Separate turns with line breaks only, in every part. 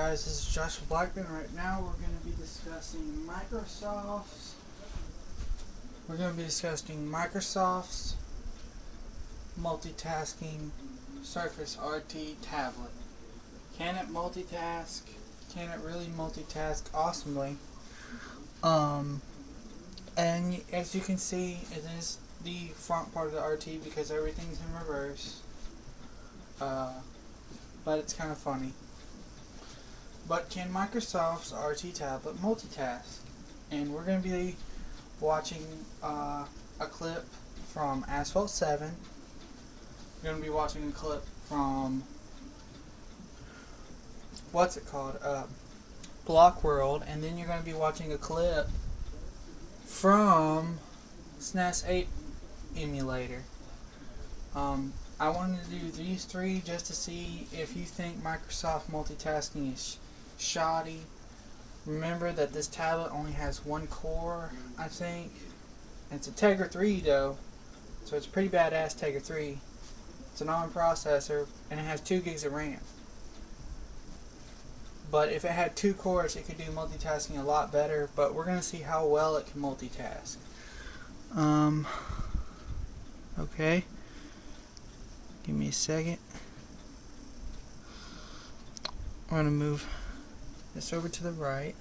guys, this is Joshua Blackman. Right now we're going to be discussing Microsoft's multitasking Surface RT tablet. Can it multitask? Can it really multitask awesomely? And as you can see, it is the front part of the RT because everything's in reverse. But it's kind of funny. But can Microsoft's RT tablet multitask? And we're going to be watching a clip from Asphalt 7. We're going to be watching a clip from Block World, and then you're going to be watching a clip from SNES 8 emulator. I wanted to do these three just to see if you think Microsoft multitasking is shoddy. Remember that this tablet only has one core, I think. It's a Tegra 3 though, so it's a pretty badass Tegra 3. It's an ARM processor and it has 2 gigs of RAM. But if it had 2 cores, it could do multitasking a lot better, but we're going to see how well it can multitask. Okay. Give me a second. I'm going to move this over to the right.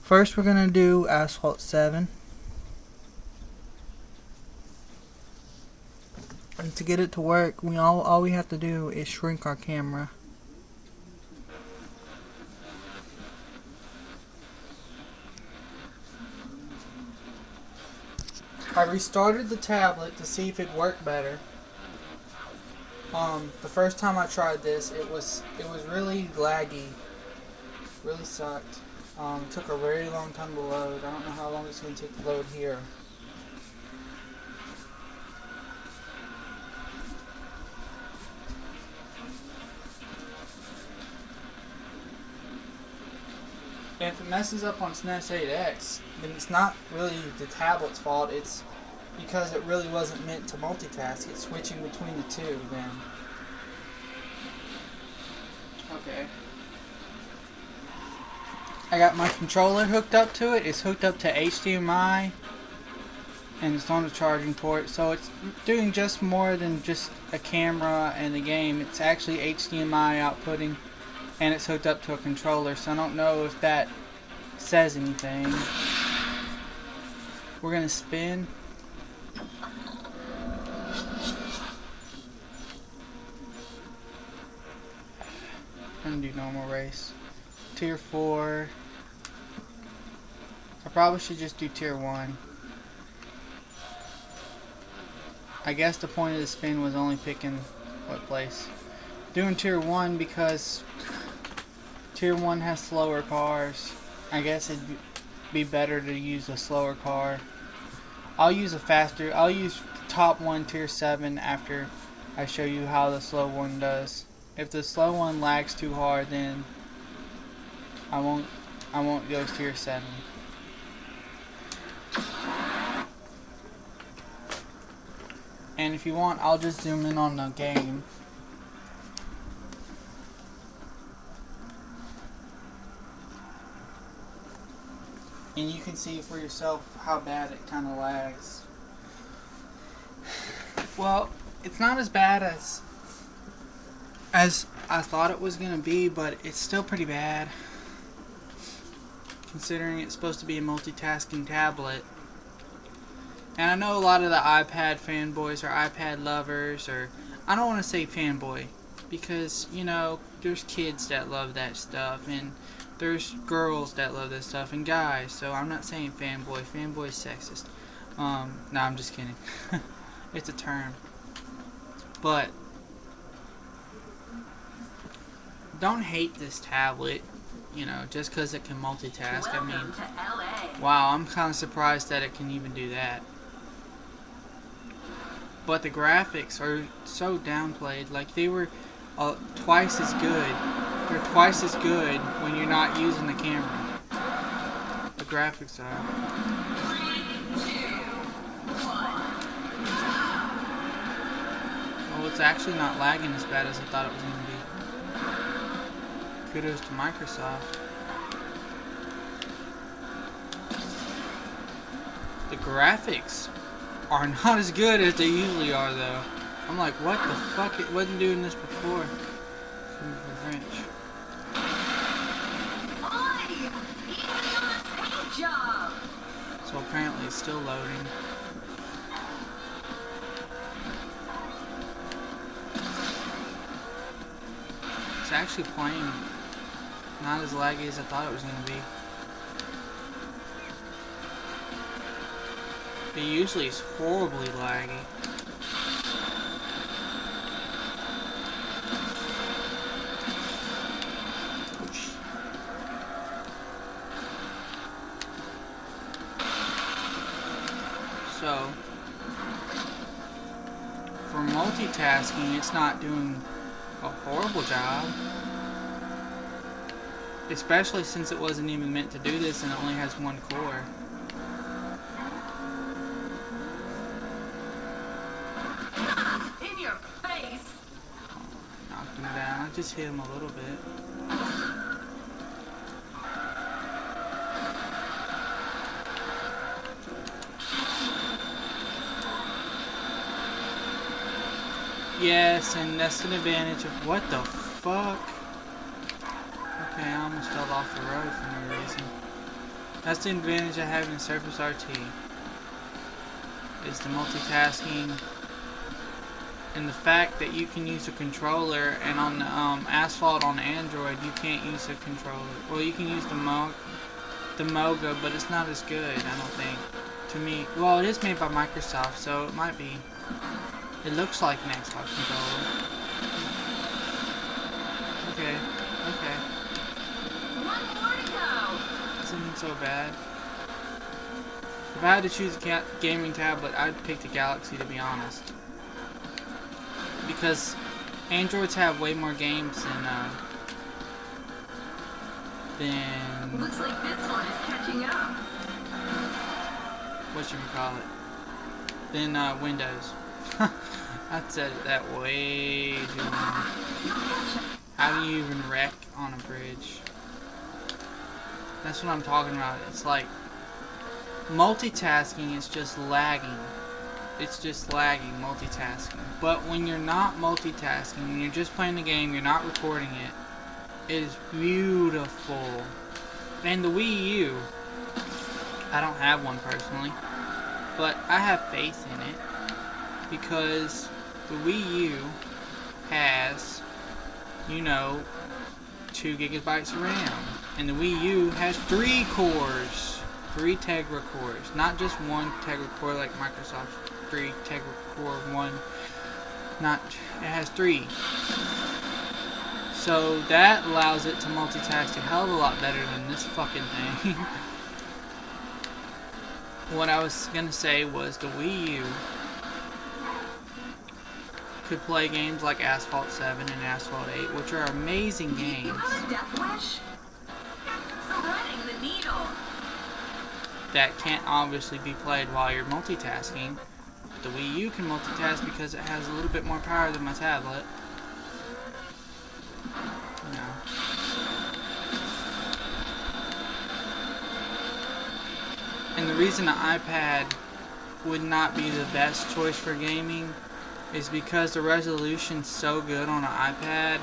First we're going to do Asphalt 7. And to get it to work, all we have to do is shrink our camera. I restarted the tablet to see if it worked better. The first time I tried this, it was really laggy. Really sucked. It took a very long time to load. I don't know how long it's going to take to load here. And if it messes up on SNES 8X, then it's not really the tablet's fault, it's because it really wasn't meant to multitask. It's switching between the two then. Okay. I got my controller hooked up to it. It's hooked up to HDMI and it's on a charging port, so it's doing just more than just a camera and the game. It's actually HDMI outputting, and it's hooked up to a controller, so I don't know if that says anything. We're gonna spin. I'm gonna do normal race. Tier 4. I probably should just do Tier 1. I guess the point of the spin was only picking what place. Doing Tier 1 because Tier 1 has slower cars. I guess it'd be better to use a slower car. I'll use the top one, Tier 7, after I show you how the slow one does. If the slow one lags too hard, then I won't go to Tier 7. And if you want, I'll just zoom in on the game. And you can see for yourself how bad it kind of lags. Well, it's not as bad as I thought it was going to be, but it's still pretty bad. Considering it's supposed to be a multitasking tablet. And I know a lot of the iPad fanboys or iPad lovers, or I don't want to say fanboy, because, you know, there's kids that love that stuff, and there's girls that love this stuff, and guys, so I'm not saying fanboy. Fanboy's sexist. No, I'm just kidding. It's a term. But don't hate this tablet, you know, just because it can multitask. I mean, wow, I'm kind of surprised that it can even do that. But the graphics are so downplayed. Like, they were twice as good. They're twice as good when you're not using the camera. The graphics are. Oh, It's actually not lagging as bad as I thought it was going to be. Kudos to Microsoft. The graphics are not as good as they usually are, though. I'm like, what the fuck? It wasn't doing this before. French. So apparently it's still loading. It's actually playing not as laggy as I thought it was going to be. It usually is horribly laggy. So, for multitasking, it's not doing a horrible job. Especially since it wasn't even meant to do this and it only has one core.
In your face.
Knocked him down. I just hit him a little bit. Yes, and that's an advantage of what the fuck? Okay, I almost fell off the road for no reason. That's the advantage of having Surface RT. Is the multitasking and the fact that you can use a controller, and on the Asphalt on Android you can't use a controller. Well, you can use the Moga, but it's not as good, I don't think. To me, well, it is made by Microsoft, so it might be. It looks like an Xbox controller. Okay, okay.
One more to go.
This isn't so bad. If I had to choose a gaming tablet, I'd pick the Galaxy, to be honest. Because Androids have way more games than
Looks like this one is catching up.
whatchamacallit, than Windows. I said it that way too long. How do you even wreck on a bridge? That's what I'm talking about. It's like multitasking is just lagging. It's just lagging, multitasking. But when you're not multitasking, when you're just playing the game, you're not recording it, it is beautiful. And the Wii U, I don't have one personally, but I have faith in it because the Wii U has, 2 gigabytes of RAM. And the Wii U has 3 cores. 3 Tegra cores. Not just one Tegra core like Microsoft's 3 Tegra core 1. It has 3. So that allows it to multitask a hell of a lot better than this fucking thing. What I was gonna say was the Wii U could play games like Asphalt 7 and Asphalt 8, which are amazing games.
You have a death wish? Threading the needle.
That can't obviously be played while you're multitasking. The Wii U can multitask because it has a little bit more power than my tablet. And the reason the iPad would not be the best choice for gaming is because the resolution's so good on an iPad,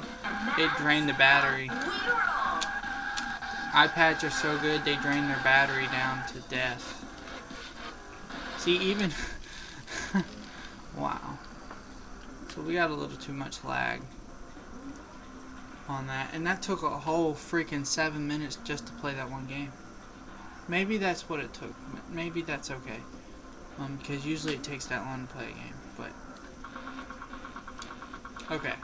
it drained the battery. iPads are so good, they drain their battery down to death. See, even... wow. So we got a little too much lag on that. And that took a whole freaking 7 minutes just to play that one game. Maybe that's what it took. Maybe that's okay. Because usually it takes that long to play a game. But... okay.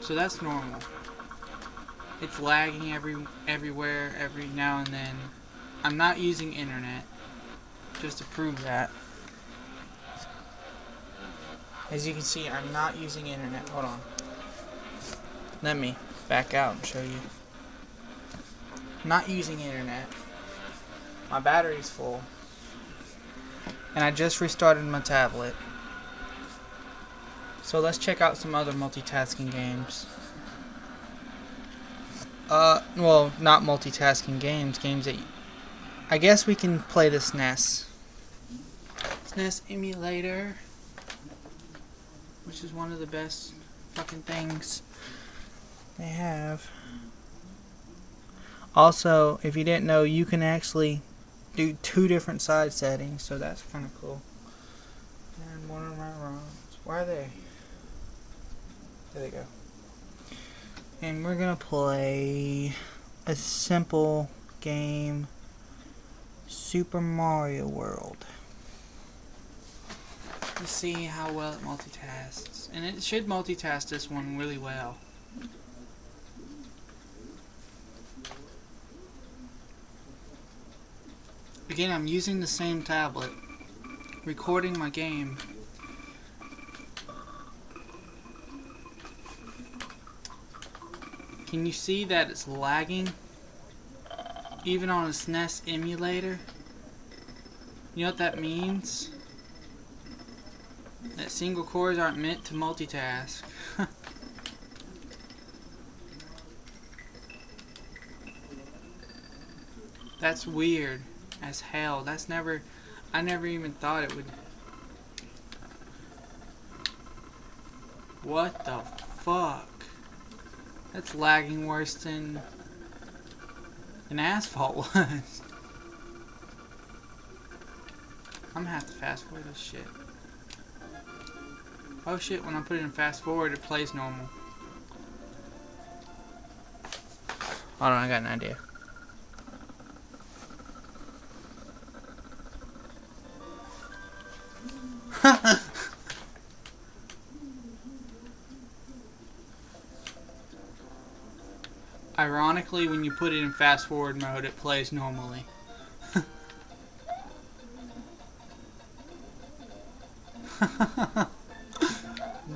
So that's normal. It's lagging everywhere, every now and then. I'm not using internet, just to prove that. As you can see, I'm not using internet. Hold on. Let me back out and show you. I'm not using internet. My battery's full. And I just restarted my tablet. So let's check out some other multitasking games. Well, not multitasking games. Games that I guess we can play the SNES. SNES emulator, which is one of the best fucking things they have. Also, if you didn't know, you can actually do 2 different side settings, so that's kind of cool. And one of my runs. Why are they? There they go. And we're gonna play a simple game, Super Mario World. Let's see how well it multitasks. And it should multitask this one really well. Again, I'm using the same tablet, recording my game. Can you see that it's lagging? Even on a SNES emulator? You know what that means? That single cores aren't meant to multitask. That's weird as hell. I never even thought it would. What the fuck? That's lagging worse than an asphalt was. I'm gonna have to fast forward this shit. Oh shit, when I put it in fast forward it plays normal. Hold on, I got an idea. Ironically, when you put it in fast forward mode, it plays normally.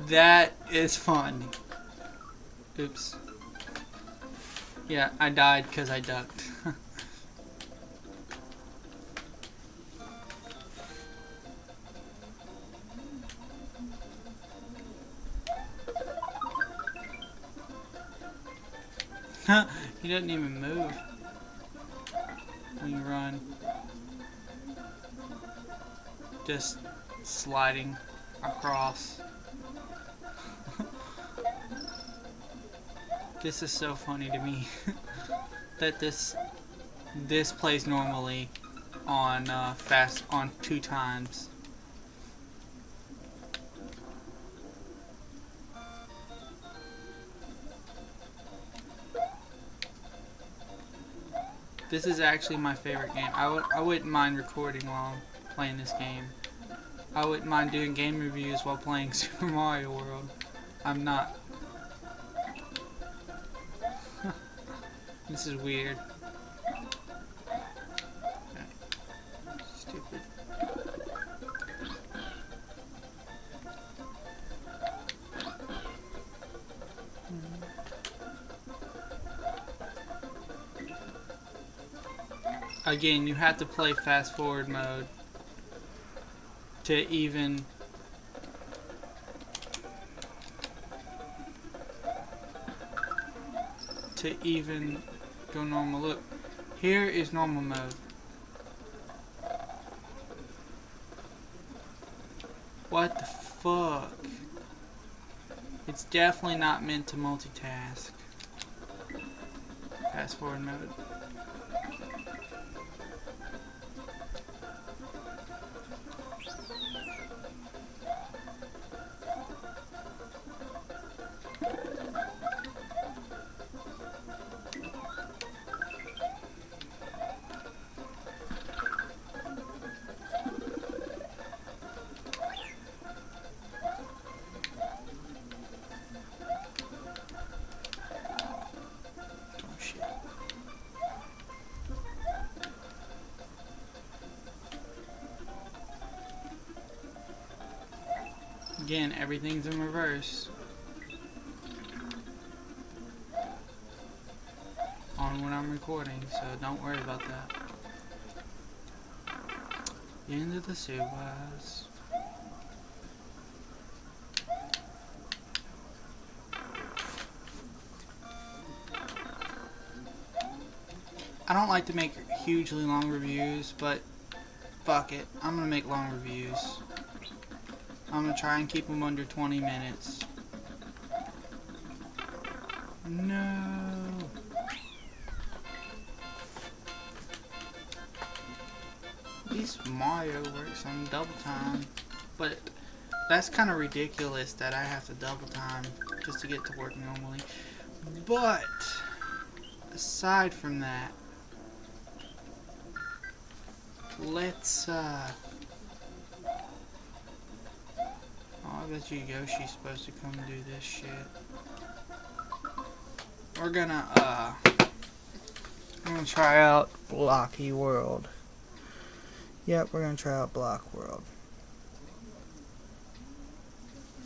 That is funny. Oops. Yeah, I died because I ducked. He doesn't even move when you run. Just sliding across. This is so funny to me that this plays normally on fast on 2 times. This is actually my favorite game. I wouldn't mind recording while I'm playing this game. I wouldn't mind doing game reviews while playing Super Mario World. I'm not. This is weird. Okay. Stupid. Again, you have to play fast forward mode to even go normal. Look, here is normal mode. What the fuck? It's definitely not meant to multitask. Fast forward mode. Again, everything's in reverse on when I'm recording, so don't worry about that. Into the sewers. I don't like to make hugely long reviews, but fuck it. I'm gonna make long reviews. I'm gonna try and keep them under 20 minutes. No. At least Mario works on double time, but that's kind of ridiculous that I have to double time just to get to work normally. But aside from that, let's oh, I bet you Yoshi's supposed to come do this shit. We're gonna try out Blocky World. Yep, we're gonna try out Block World.